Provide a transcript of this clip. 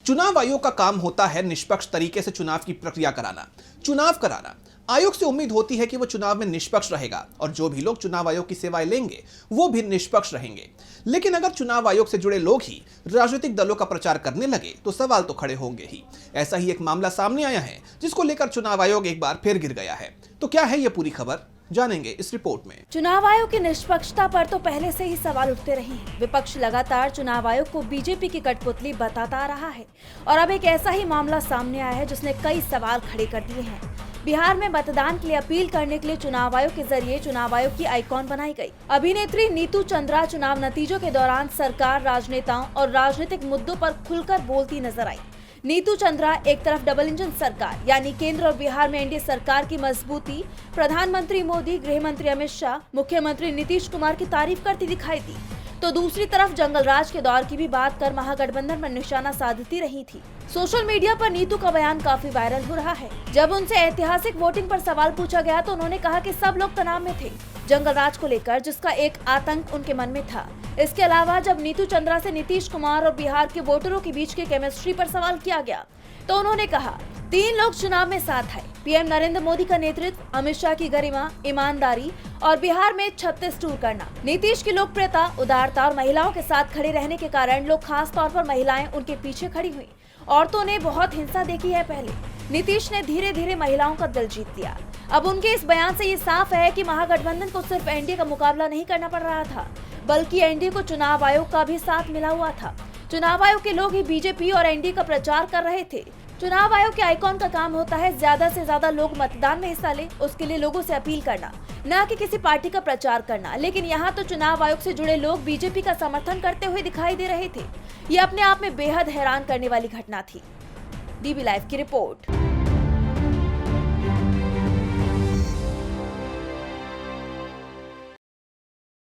चुनाव आयोग का काम होता है निष्पक्ष तरीके से चुनाव की प्रक्रिया कराना, चुनाव कराना। आयोग से उम्मीद होती है कि वो चुनाव में निष्पक्ष रहेगा और जो भी लोग चुनाव आयोग की सेवाएं लेंगे वो भी निष्पक्ष रहेंगे। लेकिन अगर चुनाव आयोग से जुड़े लोग ही राजनीतिक दलों का प्रचार करने लगे तो सवाल तो खड़े होंगे ही। ऐसा ही एक मामला सामने आया है जिसको लेकर चुनाव आयोग एक बार फिर गिर गया है। तो क्या है ये पूरी खबर, जानेंगे इस रिपोर्ट में। चुनाव आयोग की निष्पक्षता पर तो पहले से ही सवाल उठते रहे हैं। विपक्ष लगातार चुनाव आयोग को बीजेपी की कठपुतली बताता रहा है और अब एक ऐसा ही मामला सामने आया है जिसने कई सवाल खड़े कर दिए हैं। बिहार में मतदान के लिए अपील करने के लिए चुनाव आयोग के जरिए चुनाव आयोग की आइकॉन बनाई गई। अभिनेत्री नीतू चंद्रा चुनाव नतीजों के दौरान सरकार, राजनेताओं और राजनीतिक मुद्दों पर खुलकर बोलती नजर आई। नीतू चंद्रा एक तरफ डबल इंजन सरकार यानी केंद्र और बिहार में एनडीए सरकार की मजबूती, प्रधानमंत्री मोदी, गृह मंत्री अमित शाह, मुख्यमंत्री नीतीश कुमार की तारीफ करती दिखाई दी, तो दूसरी तरफ जंगल राज के दौर की भी बात कर महागठबंधन पर निशाना साधती रही थी। सोशल मीडिया पर नीतू का बयान काफी वायरल हो रहा है। जब उनसे ऐतिहासिक वोटिंग पर सवाल पूछा गया तो उन्होंने कहा कि सब लोग तनाव में थे जंगल राज को लेकर, जिसका एक आतंक उनके मन में था। इसके अलावा जब नीतू चंद्रा से नीतीश कुमार और बिहार के वोटरों के बीच की केमिस्ट्री पर सवाल किया गया तो उन्होंने कहा 3 लोग चुनाव में साथ आए, पीएम नरेंद्र मोदी का नेतृत्व, अमित शाह की गरिमा, ईमानदारी और बिहार में 36 टूर करना। नीतीश की लोकप्रियता, उदारता और महिलाओं के साथ खड़े रहने के कारण लोग, खास तौर पर महिलाएं, उनके पीछे खड़ी हुई। औरतों ने बहुत हिंसा देखी है पहले। नीतीश ने धीरे धीरे महिलाओं का दिल जीत लिया। अब उनके इस बयान से ये साफ है कि महागठबंधन को सिर्फ एनडीए का मुकाबला नहीं करना पड़ रहा था, बल्कि एनडीए को चुनाव आयोग का भी साथ मिला हुआ था। चुनाव आयोग के लोग ही बीजेपी और एनडीए का प्रचार कर रहे थे। चुनाव आयोग के आइकॉन का काम होता है ज्यादा से ज्यादा लोग मतदान में हिस्सा ले, उसके लिए लोगों से अपील करना, न कि किसी पार्टी का प्रचार करना। लेकिन यहाँ तो चुनाव आयोग से जुड़े लोग बीजेपी का समर्थन करते हुए दिखाई दे रहे थे। ये अपने आप में बेहद हैरान करने वाली घटना थी। डीबी लाइव की रिपोर्ट।